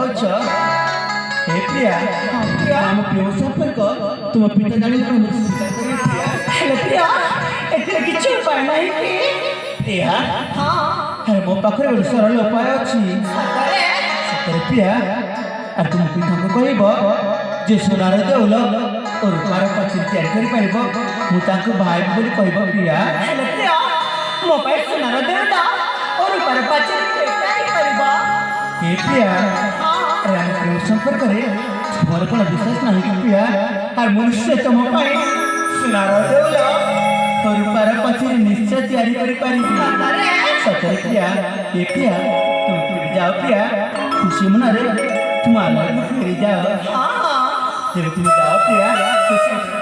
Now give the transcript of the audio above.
पारुछ हे प्रिया हम प्रेम संपर्क तुम पिता जानी तुम स्वीकार करियो प्रिया हेलो प्रिया एथिरे किछु उपाय नाही कि प्रिया हां अरे मो पाखरे गोटे सरल उपाय अछि सतरे सतरे प्रिया और तुम पिता को कहबो जे सोनार देउल और रूपार पाचिल तैयारी करि पाइबो मु ताको भाई बोली कहबो प्रिया हेलो प्रिया मो पे सुनार देवता और ऊपर पाचन तैयारी करबा हे प्रिया हां अरे हम प्रेम संपर्क रे तुम्हारे को विश्वास नहीं कि प्रिया और मनुष्य तुम पाए सुनार देउल और रूपार पाचिल निश्चय तैयारी करि पारिबी सतरे सतरे प्रिया हे प्रिया तुम फिर जाओ प्रिया खुशी मना रे तुम आलो फिर जाओ हां जब तुम जाओ प्रिया खुशी